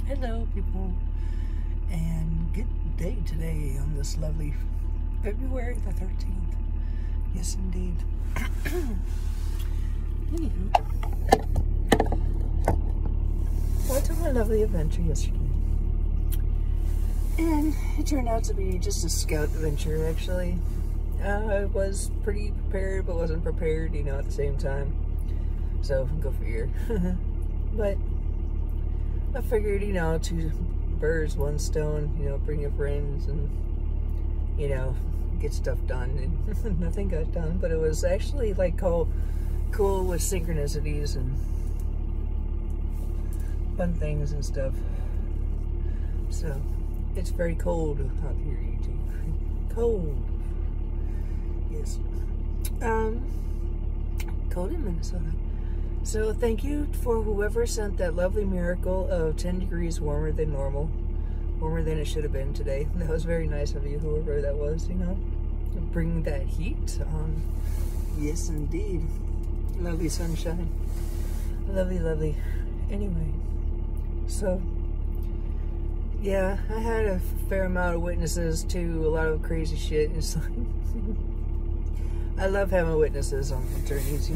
Hello, people, and good day today on this lovely February the 13th. Yes, indeed. Anywho, I went on a lovely adventure yesterday, and it turned out to be just a scout adventure, actually. I was pretty prepared, but wasn't prepared, at the same time. So, go figure. But I figured, two birds, one stone, bring your friends and, get stuff done. And nothing got done, but it was actually like cool with synchronicities and fun things and stuff. So, it's very cold out here, YouTube. Cold. Yes. Cold in Minnesota. So thank you for whoever sent that lovely miracle of 10 degrees warmer than normal. Warmer than it should have been today. That was very nice of you, whoever that was, Bring that heat on. Yes, indeed. Lovely sunshine. Lovely, lovely. Anyway, so, yeah, I had a fair amount of witnesses to a lot of crazy shit. It's like, I love having witnesses on my journeys,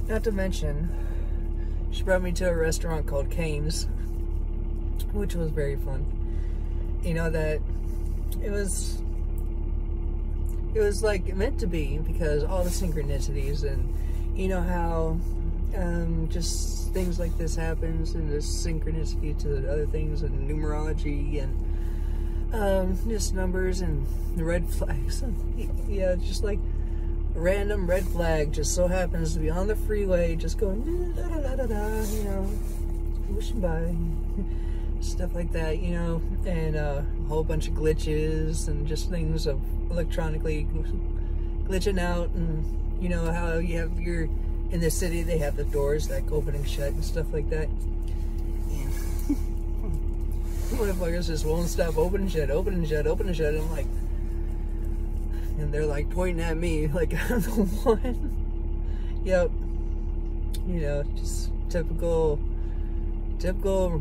Not to mention, she brought me to a restaurant called Cane's, which was very fun. That it was like meant to be, because all the synchronicities and how just things like this happens, and this synchronicity to the other things, and numerology and just numbers and the red flags. Yeah, just like random red flag just so happens to be on the freeway, just going da da da da da, pushing by, stuff like that, and a whole bunch of glitches and just things of electronically glitching out, and how you have in the city they have the doors like opening shut and stuff like that. And motherfuckers just won't stop opening shut, opening shut, opening shut. And I'm like, and they're like pointing at me like I'm the one. Yep. Just typical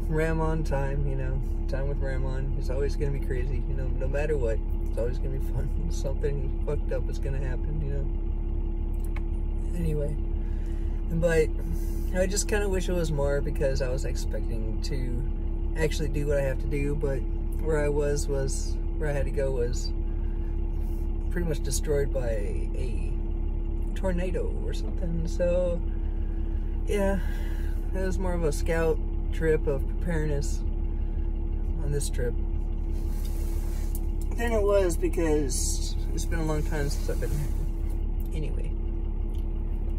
Ramon time, time with Ramon. It's always going to be crazy, no matter what. It's always going to be fun. Something fucked up is going to happen, Anyway. But I just kind of wish it was more, because I was expecting to actually do what I have to do, but where I had to go was pretty much destroyed by a tornado or something. So yeah, it was more of a scout trip of preparedness on this trip than it was, because it's been a long time since I've been there. Anyway,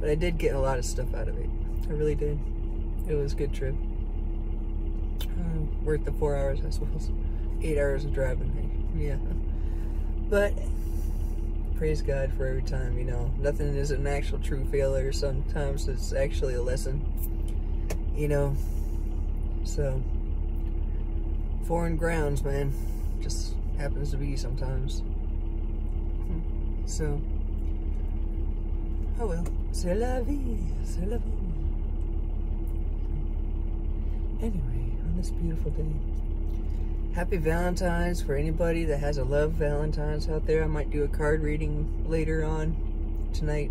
but I did get a lot of stuff out of it. I really did. It was a good trip. Worth the 4 hours, I suppose. 8 hours of driving. Yeah. But praise God for every time, Nothing is an actual true failure. Sometimes it's actually a lesson, So, foreign grounds, man. Just happens to be sometimes. So, oh well. C'est la vie. C'est la vie. Anyway, on this beautiful day. Happy Valentine's for anybody that has a love Valentine's out there. I might do a card reading later on tonight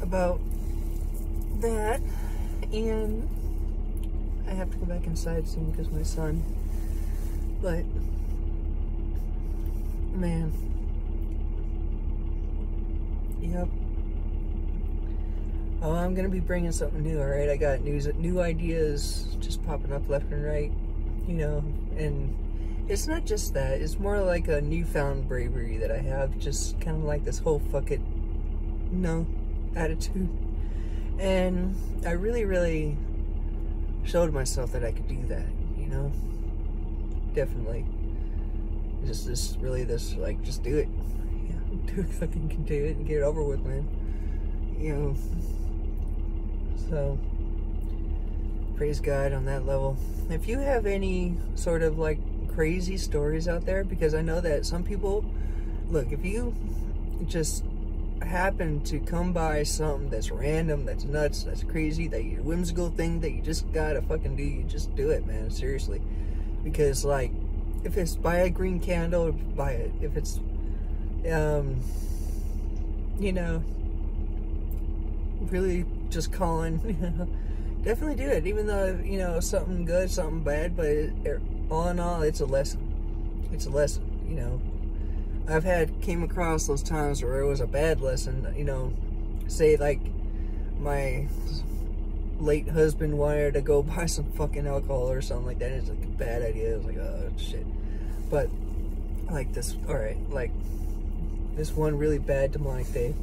about that. And I have to go back inside soon because my son. But, man. Yep. Oh, I'm going to be bringing something new, alright? I got new ideas just popping up left and right. And it's not just that, it's more like a newfound bravery that I have, just kind of like this whole fuck it, attitude. And I really, really showed myself that I could do that, definitely. Just like, just do it. Yeah, fucking do it and get it over with, man. So, praise God on that level. If you have any sort of like crazy stories out there, because I know that some people, look, if you just happen to come by something that's random, that's nuts, that's crazy, that you whimsical thing that you just gotta fucking do, you just do it, man. Seriously. Because, like, if it's buy a green candle, buy it. If it's, you know, really just calling, definitely do it. Even though, you know, something good, something bad, but all in all, it's a lesson. It's a lesson, you know. I've came across those times where it was a bad lesson, you know, say like my late husband wanted to go buy some fucking alcohol or something like that. It's like a bad idea. It was like, oh shit. But like this, alright, like this one really bad demonic day.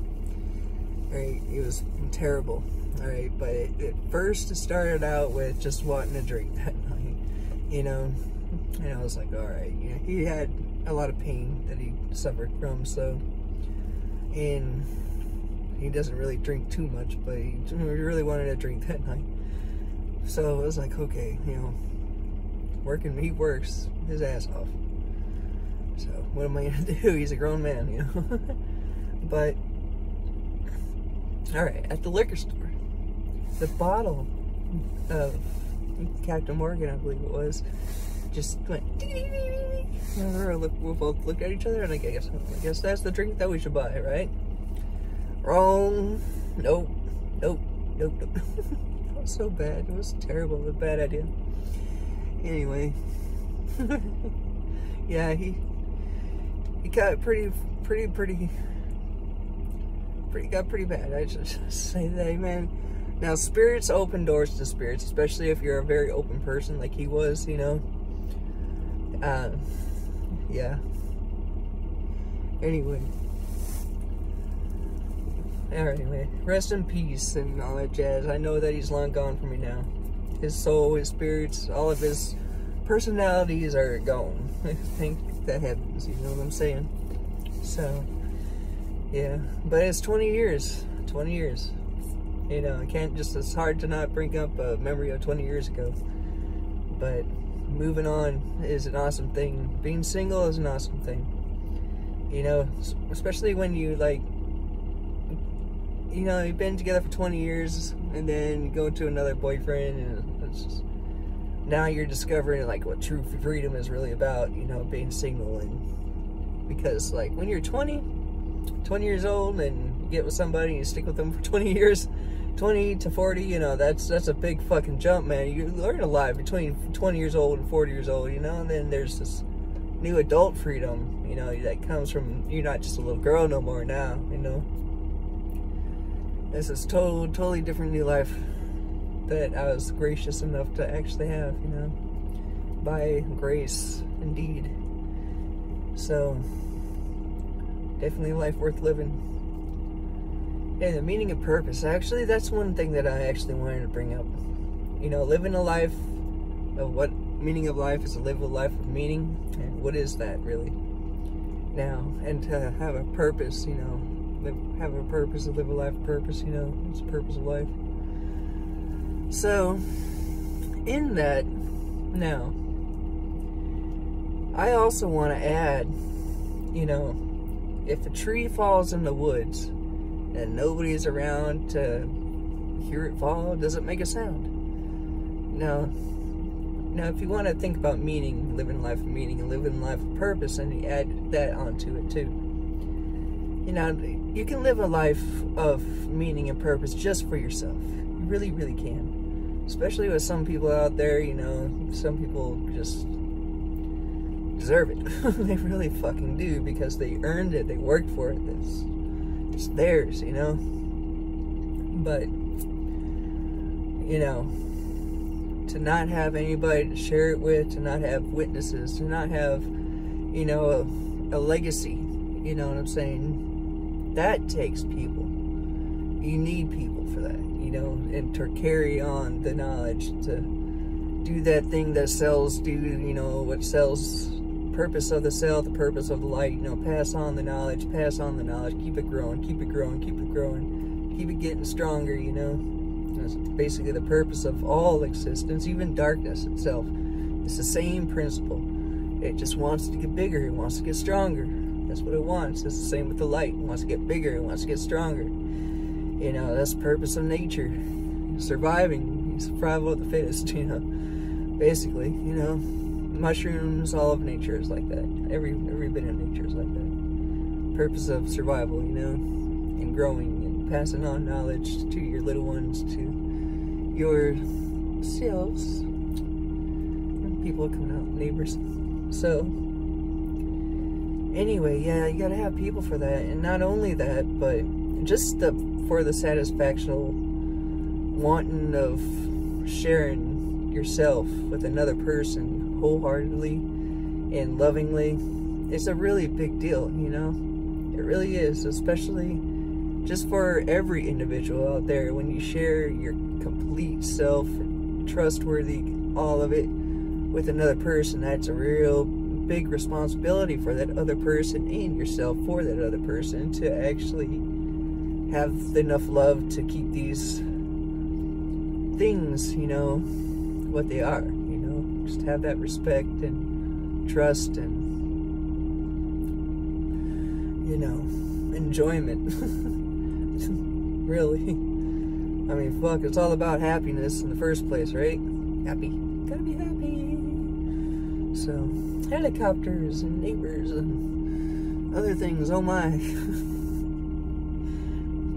Alright, it was terrible. Alright, but at first it started out with just wanting to drink that night, you know. And I was like, alright, you know, he had a lot of pain that he suffered from, so, and he doesn't really drink too much, but he really wanted to drink that night. So it was like, okay, you know, he works his ass off. So what am I gonna do? He's a grown man, you know. But all right, at the liquor store, the bottle of Captain Morgan, I believe it was, just went. We both looked at each other, and I guess that's the drink that we should buy, right? Wrong. Nope. Nope. Nope. Nope. It was so bad. It was terrible. It was a bad idea. Anyway, yeah, he got pretty bad. I just say that, man. Now, spirits open doors to spirits, especially if you're a very open person like he was, you know. Yeah. Anyway, rest in peace and all that jazz. I know that he's long gone from me now. His soul, his spirits, all of his personalities are gone. Thank the heavens, you know what I'm saying? So, yeah. But it's 20 years. 20 years. You know, I can't just, it's hard to not bring up a memory of 20 years ago. But moving on is an awesome thing. Being single is an awesome thing. You know, especially when you, like, you know, you've been together for 20 years and then you go to another boyfriend, and it's just, now you're discovering, like, what true freedom is really about, you know, being single. And because, like, when you're 20 years old and you get with somebody and you stick with them for 20 years, 20 to 40, you know, that's a big fucking jump, man. You learn a lot between 20 years old and 40 years old, you know. And then there's this new adult freedom, you know, that comes from, you're not just a little girl no more now, you know. This is totally different new life that I was gracious enough to actually have, you know, by grace indeed. So definitely a life worth living. And the meaning of purpose, actually, that's one thing that I actually wanted to bring up. You know, living a life of what meaning of life is, to live a life of meaning, and what is that really? Now, and to have a purpose, you know, have a purpose, to live a life of purpose, you know, it's the purpose of life. So, in that, now, I also want to add, you know, if a tree falls in the woods and nobody's around to hear it fall, does it make a sound? Now, if you want to think about meaning, living life of meaning and living life of purpose, and you add that onto it too. You know, you can live a life of meaning and purpose just for yourself. You really, really can. Especially with some people out there, you know, some people just deserve it. They really fucking do, because they earned it, they worked for it, it's theirs, you know. But, you know, to not have anybody to share it with, to not have witnesses, to not have, you know, a legacy, you know what I'm saying? That takes people. You need people for that, you know, and to carry on the knowledge, to do that thing that cells do, you know, what cells, purpose of the cell, the purpose of the light, you know, pass on the knowledge, keep it growing, keep it growing, keep it growing, keep it getting stronger, you know. That's basically the purpose of all existence, even darkness itself. It's the same principle. It just wants to get bigger, it wants to get stronger. That's what it wants. It's the same with the light. It wants to get bigger. It wants to get stronger. You know, that's the purpose of nature. Surviving. Survival of the fittest, you know. Basically, you know. Mushrooms, all of nature is like that. Every bit of nature is like that. Purpose of survival, you know. And growing and passing on knowledge to your little ones, to yourselves. People coming out, neighbors. So, anyway, yeah, you gotta have people for that. And not only that, but just for the satisfaction wanting of sharing yourself with another person wholeheartedly and lovingly. It's a really big deal, you know? It really is, especially just for every individual out there. When you share your complete self, trustworthy, all of it, with another person, that's a real big responsibility for that other person and yourself for that other person to actually have enough love to keep these things, you know, what they are, you know, just have that respect and trust and, you know, enjoyment. Really. I mean, fuck, it's all about happiness in the first place, right? Happy. Gotta be happy. So, helicopters and neighbors and other things, oh my.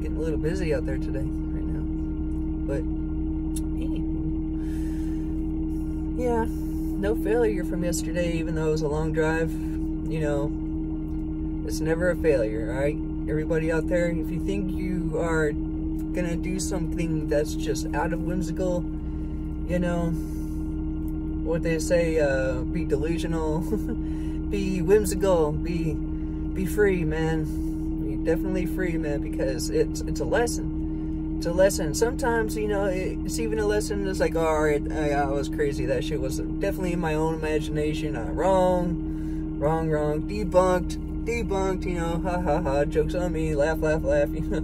Getting a little busy out there today, right now. But, anywho. Yeah, no failure from yesterday, even though it was a long drive. You know, it's never a failure, alright? Everybody out there, if you think you are gonna do something that's just out of whimsical, you know, what they say, be delusional, be whimsical, be free, man. Be definitely free, man, because it's a lesson. It's a lesson. Sometimes, you know, it's even a lesson that's like, all right, I was crazy. That shit was definitely in my own imagination. Wrong. Debunked, you know, ha ha ha, joke's on me, laugh, you know.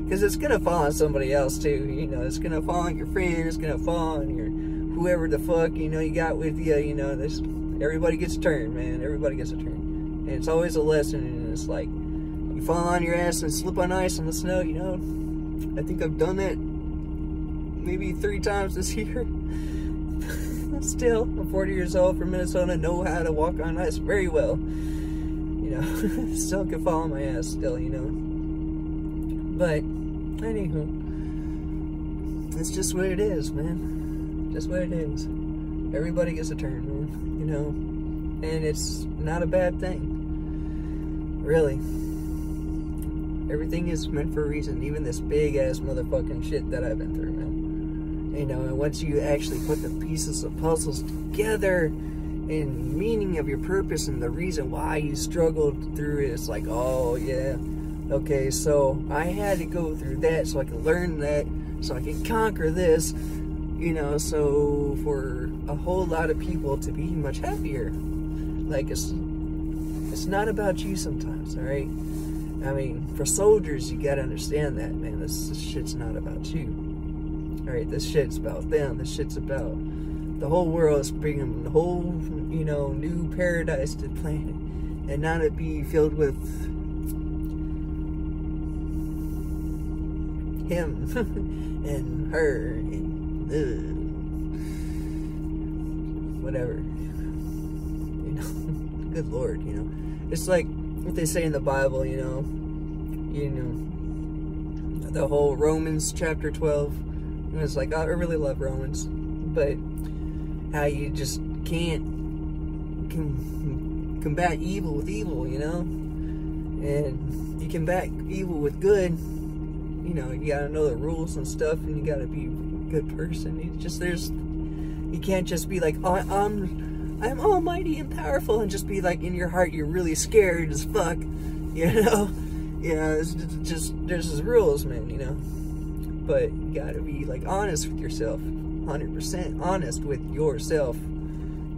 Because it's going to fall on somebody else, too, you know. It's going to fall on your friend, it's going to fall on your whoever the fuck, you know, you got with you, you know. Everybody gets a turn, man. Everybody gets a turn. And it's always a lesson, and it's like, you fall on your ass and slip on ice on the snow, you know. I think I've done that maybe 3 times this year. Still, I'm 40 years old from Minnesota, know how to walk on ice very well. You know, still can fall on my ass still, you know. But, anywho, it's just what it is, man. Just what it is. Everybody gets a turn, man, you know. And it's not a bad thing. Really. Everything is meant for a reason. Even this big-ass motherfucking shit that I've been through, man. You know, and once you actually put the pieces of puzzles together and meaning of your purpose and the reason why you struggled through it, it's like, oh, yeah. Okay, so I had to go through that so I can learn that, so I can conquer this, you know, so for a whole lot of people to be much happier. Like, it's not about you sometimes, all right? I mean, for soldiers, you gotta understand that, man. This shit's not about you. All right, this shit's about them. This shit's about the whole world. Is bringing the whole, you know, new paradise to the planet, and not it be filled with him and her and whatever. You know, good Lord, you know. It's like what they say in the Bible, you know, the whole Romans chapter 12. It's like, I really love Romans, but how you just can't combat evil with evil, you know? And you combat evil with good, you know, you gotta know the rules and stuff, and you gotta be a good person. You can't just be like, oh, I'm almighty and powerful, and just be like, in your heart, you're really scared as fuck, you know? You know, it's just, there's these rules, man, you know? But you gotta be, like, honest with yourself. 100% honest with yourself.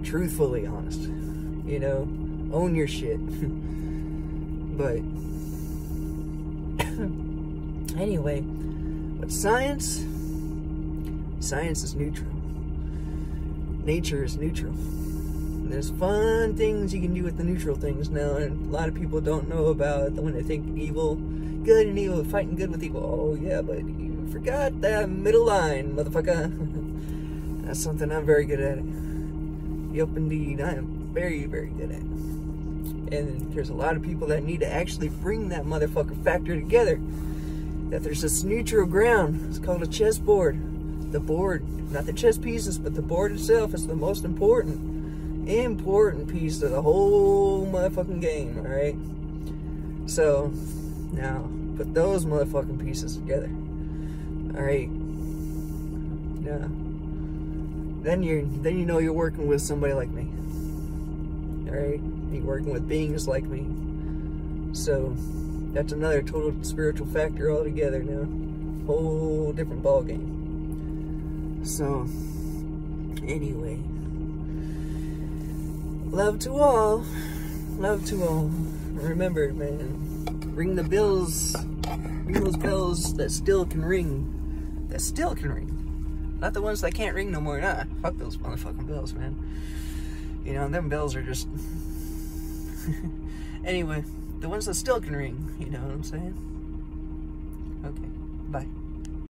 Truthfully honest. You know? Own your shit. But anyway, but science is neutral. Nature is neutral. There's fun things you can do with the neutral things now, and a lot of people don't know about when they think evil, good and evil, fighting good with evil. Oh yeah, but you forgot that middle line, motherfucker. That's something I'm very good at. Yup, indeed, I am very, very good at. And there's a lot of people that need to actually bring that motherfucker factor together. That there's this neutral ground. It's called a chessboard. The board, not the chess pieces, but the board itself is the most important piece of the whole motherfucking game, alright? So, now, put those motherfucking pieces together. Alright? Now, then you know you're working with somebody like me. Alright? You're working with beings like me. So, that's another total spiritual factor altogether now. Whole different ball game. So, anyway, love to all, love to all. Remember, man, ring the bells, ring those bells that still can ring, not the ones that can't ring no more. Nah, fuck those motherfucking bells, man. You know, them bells are just, anyway, the ones that still can ring, you know what I'm saying? Okay, bye.